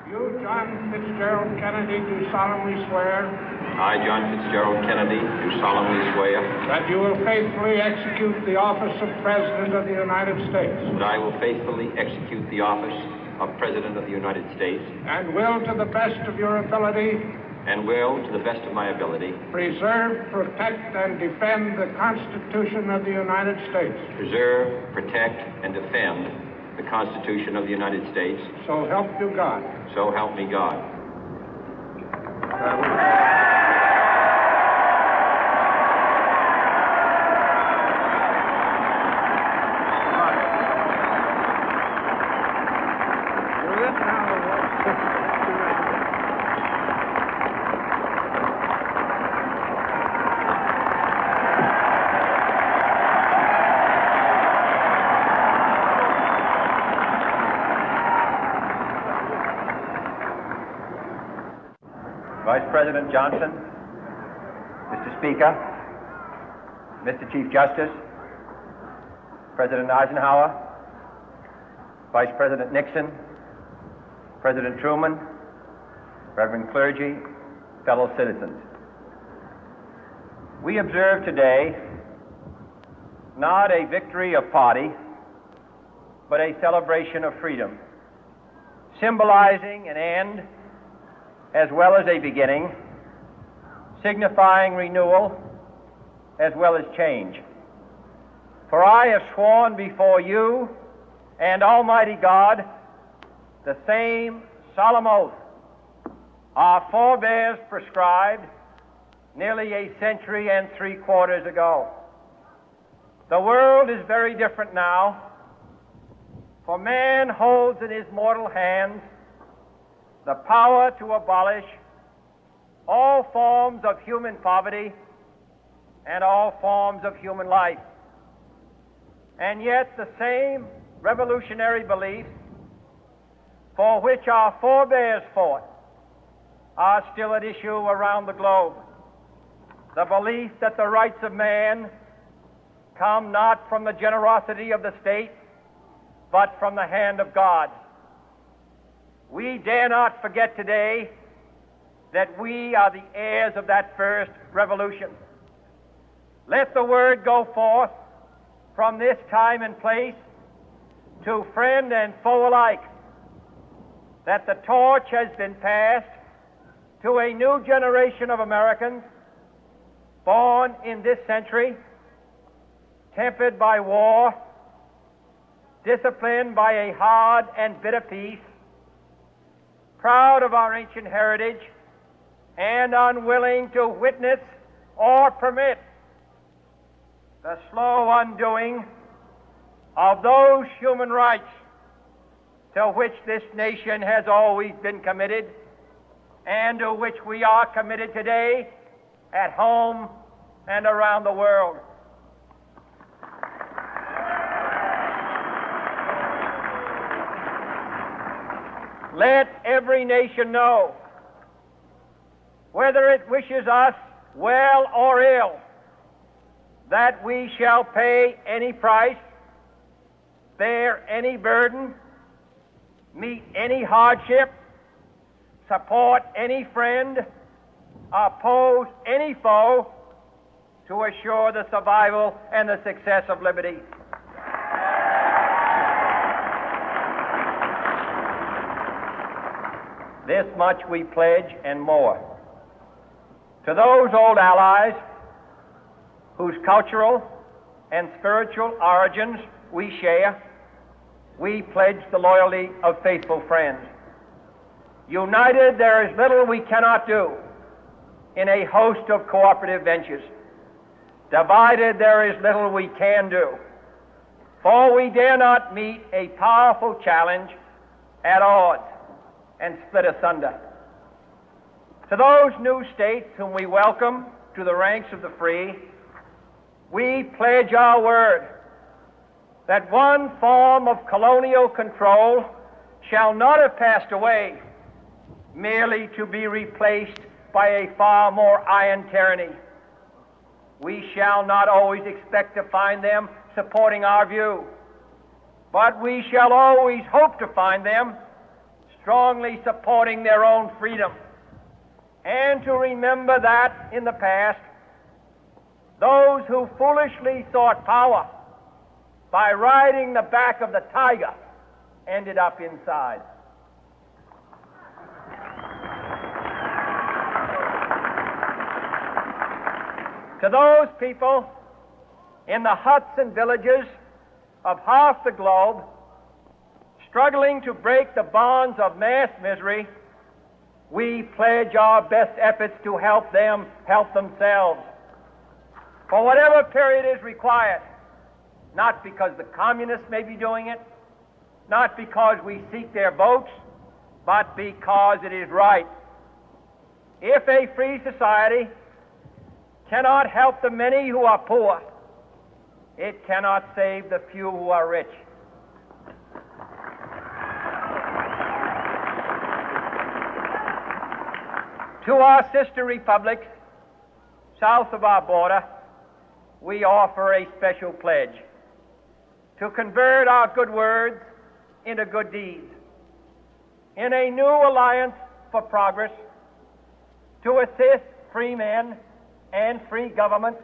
You, John Fitzgerald Kennedy, do solemnly swear. I, John Fitzgerald Kennedy, do solemnly swear. That you will faithfully execute the office of President of the United States. That I will faithfully execute the office of President of the United States. And will, to the best of your ability. And will, to the best of my ability. Preserve, protect, and defend the Constitution of the United States. Preserve, protect, and defend the Constitution of the United States. So help you God. So help me God. Vice President Johnson, Mr. Speaker, Mr. Chief Justice, President Eisenhower, Vice President Nixon, President Truman, Reverend clergy, fellow citizens. We observe today not a victory of party, but a celebration of freedom, symbolizing an end as well as a beginning, signifying renewal as well as change. For I have sworn before you and Almighty God the same solemn oath our forebears prescribed nearly a century and 3/4 ago. The world is very different now, for man holds in his mortal hands the power to abolish all forms of human poverty and all forms of human life. And yet the same revolutionary beliefs for which our forebears fought are still at issue around the globe. The belief that the rights of man come not from the generosity of the state, but from the hand of God. We dare not forget today that we are the heirs of that first revolution. Let the word go forth from this time and place to friend and foe alike that the torch has been passed to a new generation of Americans born in this century, tempered by war, disciplined by a hard and bitter peace, proud of our ancient heritage, and unwilling to witness or permit the slow undoing of those human rights to which this nation has always been committed and to which we are committed today at home and around the world. Let every nation know, whether it wishes us well or ill, that we shall pay any price, bear any burden, meet any hardship, support any friend, oppose any foe to assure the survival and the success of liberty. This much we pledge and more. To those old allies whose cultural and spiritual origins we share, we pledge the loyalty of faithful friends. United, there is little we cannot do in a host of cooperative ventures. Divided, there is little we can do, for we dare not meet a powerful challenge at odds and split asunder. To those new states whom we welcome to the ranks of the free, we pledge our word that one form of colonial control shall not have passed away, merely to be replaced by a far more iron tyranny. We shall not always expect to find them supporting our view, but we shall always hope to find them strongly supporting their own freedom, and to remember that in the past, those who foolishly sought power by riding the back of the tiger ended up inside. To those people in the huts and villages of half the globe struggling to break the bonds of mass misery, we pledge our best efforts to help them help themselves for whatever period is required, not because the communists may be doing it, not because we seek their votes, but because it is right. If a free society cannot help the many who are poor, it cannot save the few who are rich. To our sister republics south of our border, we offer a special pledge to convert our good words into good deeds, in a new alliance for progress, to assist free men and free governments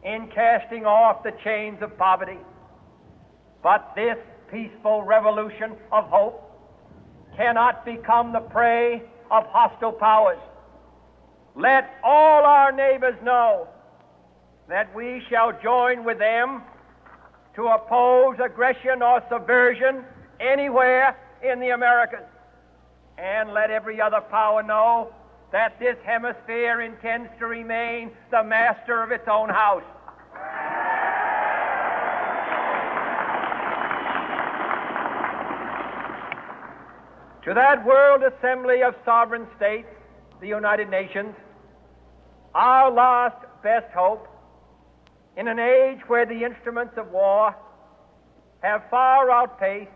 in casting off the chains of poverty. But this peaceful revolution of hope cannot become the prey of hostile powers. Let all our neighbors know that we shall join with them to oppose aggression or subversion anywhere in the Americas. And let every other power know that this hemisphere intends to remain the master of its own house. To that World Assembly of Sovereign States, the United Nations, our last best hope, in an age where the instruments of war have far outpaced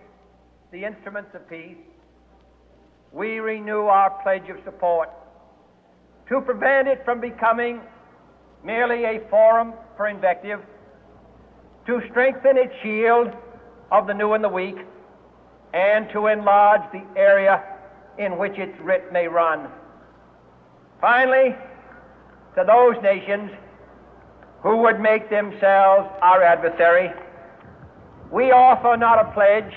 the instruments of peace, we renew our pledge of support to prevent it from becoming merely a forum for invective, to strengthen its shield of the new and the weak, and to enlarge the area in which its writ may run. Finally, to those nations who would make themselves our adversary, we offer not a pledge,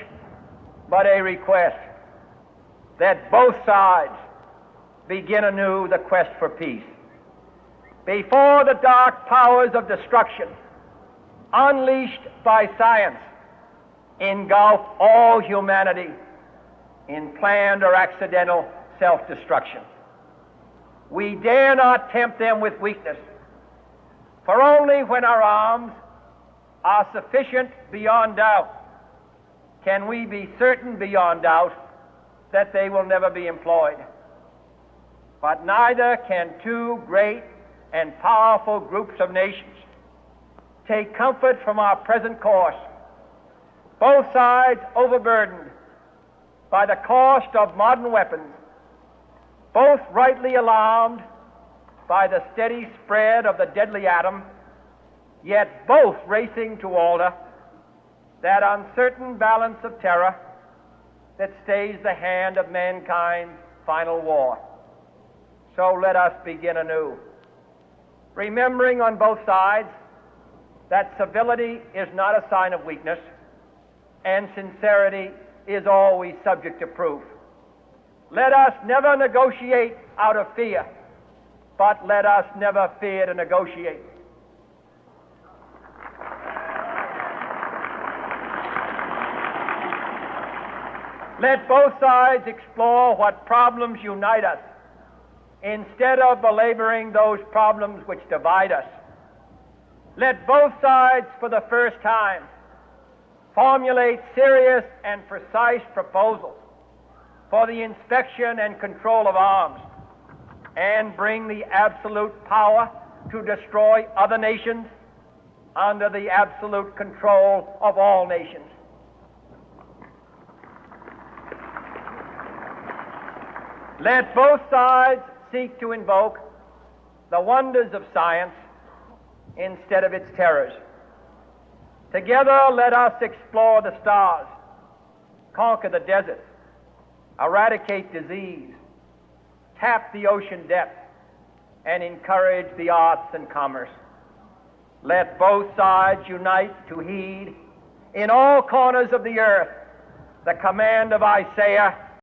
but a request that both sides begin anew the quest for peace. Before the dark powers of destruction, unleashed by science, engulf all humanity in planned or accidental self-destruction, we dare not tempt them with weakness, for only when our arms are sufficient beyond doubt can we be certain beyond doubt that they will never be employed. But neither can two great and powerful groups of nations take comfort from our present course, both sides overburdened by the cost of modern weapons, both rightly alarmed by the steady spread of the deadly atom, yet both racing to alter that uncertain balance of terror that stays the hand of mankind's final war. So let us begin anew, remembering on both sides that civility is not a sign of weakness, and sincerity is always subject to proof. Let us never negotiate out of fear, but let us never fear to negotiate. Let both sides explore what problems unite us, instead of belaboring those problems which divide us. Let both sides, for the first time, formulate serious and precise proposals for the inspection and control of arms, and bring the absolute power to destroy other nations under the absolute control of all nations. Let both sides seek to invoke the wonders of science instead of its terrors. Together, let us explore the stars, conquer the deserts, eradicate disease, tap the ocean depth, and encourage the arts and commerce. Let both sides unite to heed in all corners of the earth the command of Isaiah